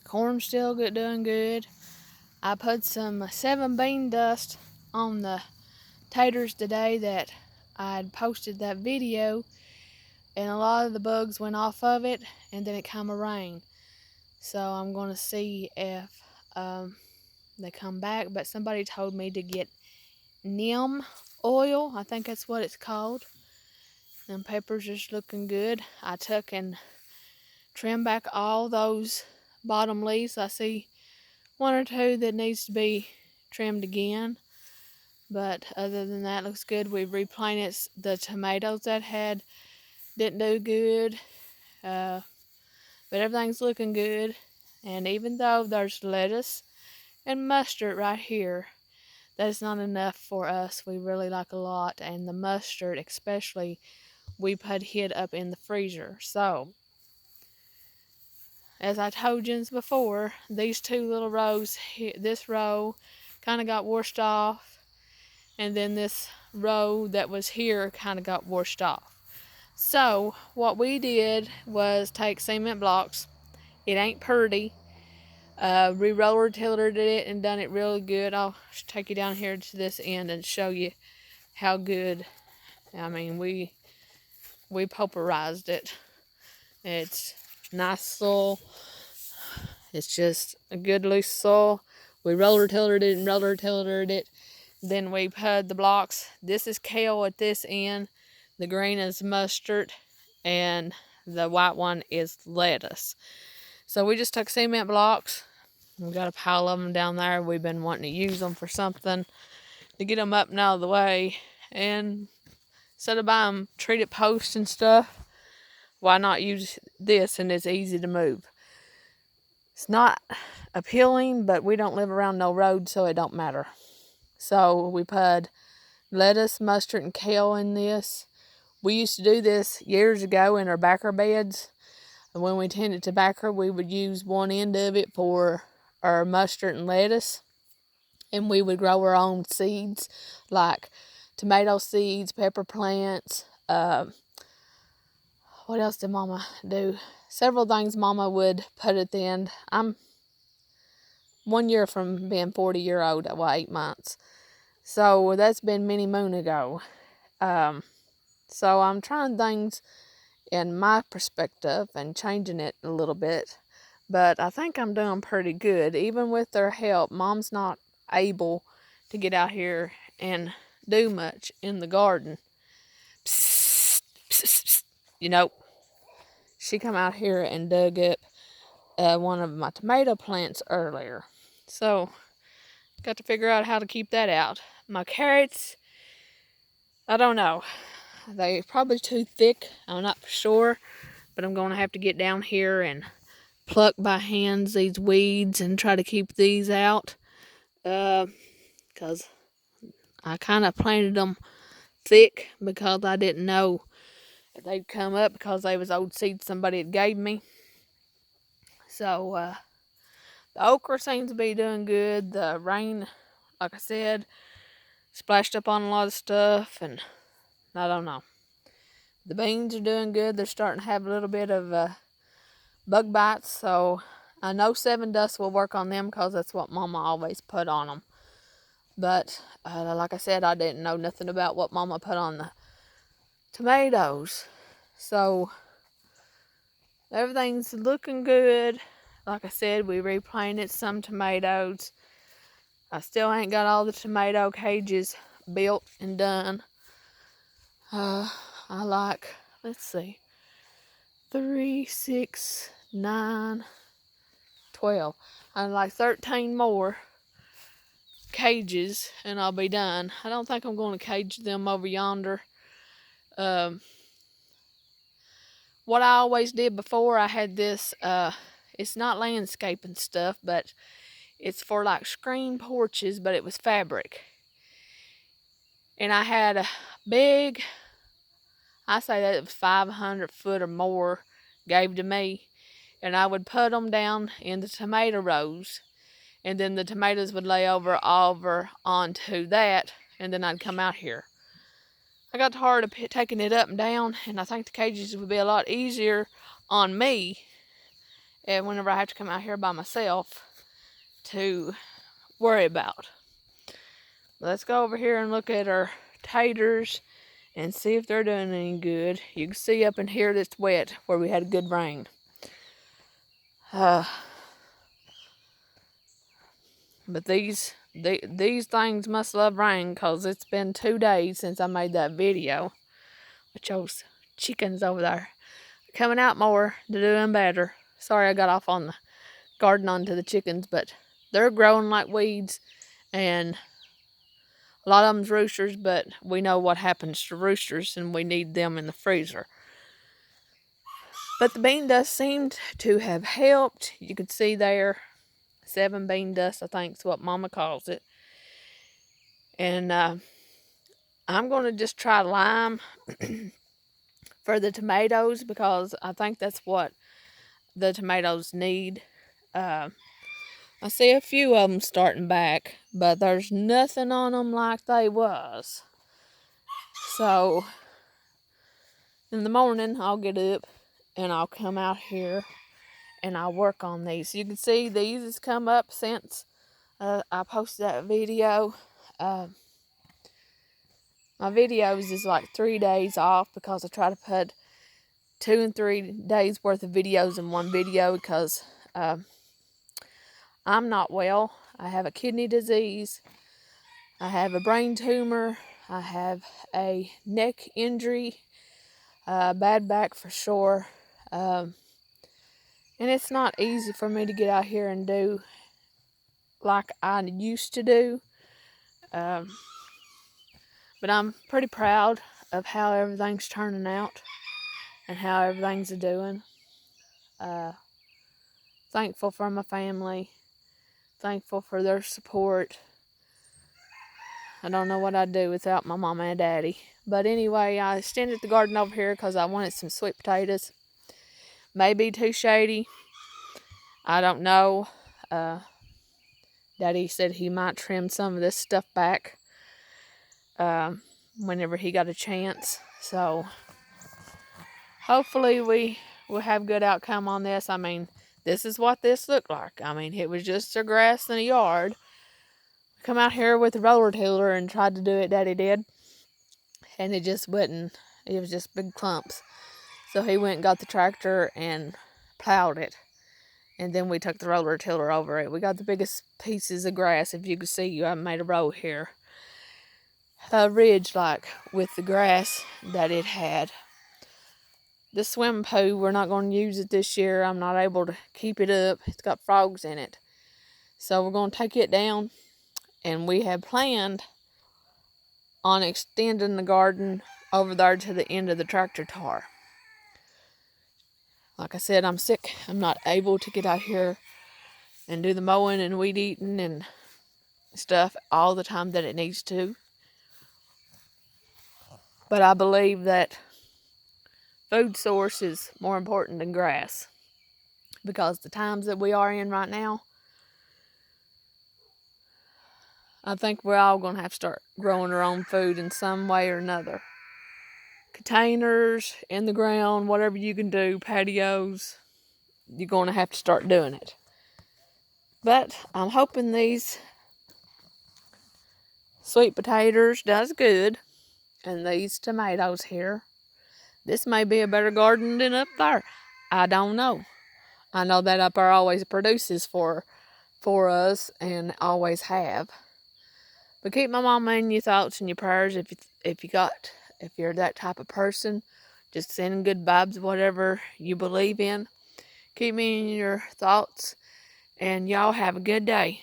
Corn's still doing good. I put some 7 bean dust on the taters today that I had posted that video, and a lot of the bugs went off of it, and then it kind of rained. So I'm going to see if they come back. But somebody told me to get neem oil. I think that's what it's called. Them peppers just looking good. I took and trimmed back all those bottom leaves. I see one or two that needs to be trimmed again. But other than that, looks good. We replanted the tomatoes that didn't do good. But everything's looking good. And even though there's lettuce and mustard right here, that's not enough for us. We really like a lot. And the mustard especially, we put hid up in the freezer. So, as I told you before, these two little rows, this row kind of got washed off. And then this row that was here kind of got washed off. So what we did was take cement blocks. It ain't pretty. We roller tillered it and done it really good. I'll take you down here to this end and show you how good. I mean, we pulverized it. It's nice soil. It's just a good loose soil. We roller tillered it and roller tillered it. Then we put the blocks. This is kale at this end. The green is mustard. And the white one is lettuce. So we just took cement blocks. We've got a pile of them down there. We've been wanting to use them for something to get them up and out of the way. And instead of buying treated posts and stuff, why not use this? And it's easy to move. It's not appealing, but we don't live around no road, so it don't matter. So we put lettuce, mustard, and kale in this. We used to do this years ago in our backer beds. And when we tended to backer, we would use one end of it for our mustard and lettuce. And we would grow our own seeds, like tomato seeds, pepper plants. What else did Mama do? Several things Mama would put at the end. I'm 1 year from being 40-year-old, well, 8 months. So that's been many moon ago. So I'm trying things in my perspective and changing it a little bit. But I think I'm doing pretty good. Even with their help, Mom's not able to get out here and do much in the garden. Psst, psst, psst. You know, she come out here and dug up one of my tomato plants earlier. So, got to figure out how to keep that out. My carrots, I don't know. They're probably too thick. I'm not for sure. But I'm going to have to get down here and pluck by hands these weeds and try to keep these out. Because I kind of planted them thick because I didn't know if they'd come up because they was old seeds somebody had gave me. So, the okra seems to be doing good. The rain, like I said, splashed up on a lot of stuff, and I don't know. The beans are doing good. They're starting to have a little bit of bug bites, so I know 7 dust will work on them because that's what Mama always put on them. But like I said, I didn't know nothing about what Mama put on the tomatoes. So everything's looking good. Like I said, we replanted some tomatoes. I still ain't got all the tomato cages built and done. I like, let's see, 3, 6, 9, 12. I like 13 more cages and I'll be done. I don't think I'm going to cage them over yonder. What I always did before, I had this, it's not landscaping stuff, but it's for like screen porches, but it was fabric. And I had a big, I say that it was 500 foot or more, gave to me. And I would put them down in the tomato rows. And then the tomatoes would lay over onto that. And then I'd come out here. I got tired of taking it up and down. And I think the cages would be a lot easier on me and whenever I have to come out here by myself to worry about. Let's go over here and look at our taters and see if they're doing any good. You can see up in here that's wet where we had a good rain. But these things must love rain, because it's been 2 days since I made that video. With those chickens over there coming out more, they're doing better. Sorry I got off on the garden onto the chickens, but they're growing like weeds, and a lot of them's roosters, but we know what happens to roosters, and we need them in the freezer. But the bean dust seemed to have helped. You can see there, 7 bean dust, I think is what Mama calls it. And I'm going to just try lime for the tomatoes, because I think that's what the tomatoes need. I see a few of them starting back, but there's nothing on them like they was. So in the morning, I'll get up and I'll come out here and I'll work on these. You can see these has come up since I posted that video. My videos is like 3 days off, because I try to put 2 and 3 days worth of videos in one video, because I'm not well. I have a kidney disease. I have a brain tumor. I have a neck injury. Bad back for sure. And it's not easy for me to get out here and do like I used to do. But I'm pretty proud of how everything's turning out and how everything's doing. Thankful for my family. Thankful for their support. I don't know what I'd do without my mama and daddy. But anyway, I extended the garden over here because I wanted some sweet potatoes. Maybe too shady. I don't know. Daddy said he might trim some of this stuff back whenever he got a chance. So hopefully we will have good outcome on this. I mean, this is what this looked like. I mean, it was just a grass in a yard. Come out here with a roller tiller and tried to do it, Daddy did. And it just wouldn't. It was just big clumps. So he went and got the tractor and plowed it. And then we took the roller tiller over it. We got the biggest pieces of grass. If you can see, I made a row here. A ridge like with the grass that it had. The swim pool, we're not going to use it this year. I'm not able to keep it up. It's got frogs in it. So we're going to take it down. And we have planned on extending the garden over there to the end of the tractor tar. Like I said, I'm sick. I'm not able to get out here and do the mowing and weed eating and stuff all the time that it needs to. But I believe that food source is more important than grass, because the times that we are in right now, I think we're all going to have to start growing our own food in some way or another. Containers, in the ground, whatever you can do, patios, you're going to have to start doing it. But I'm hoping these sweet potatoes does good, and these tomatoes here. This may be a better garden than up there. I don't know. I know that up there always produces for us, and always have. But keep my mama in your thoughts and your prayers if you're that type of person. Just sending good vibes, whatever you believe in. Keep me in your thoughts, and y'all have a good day.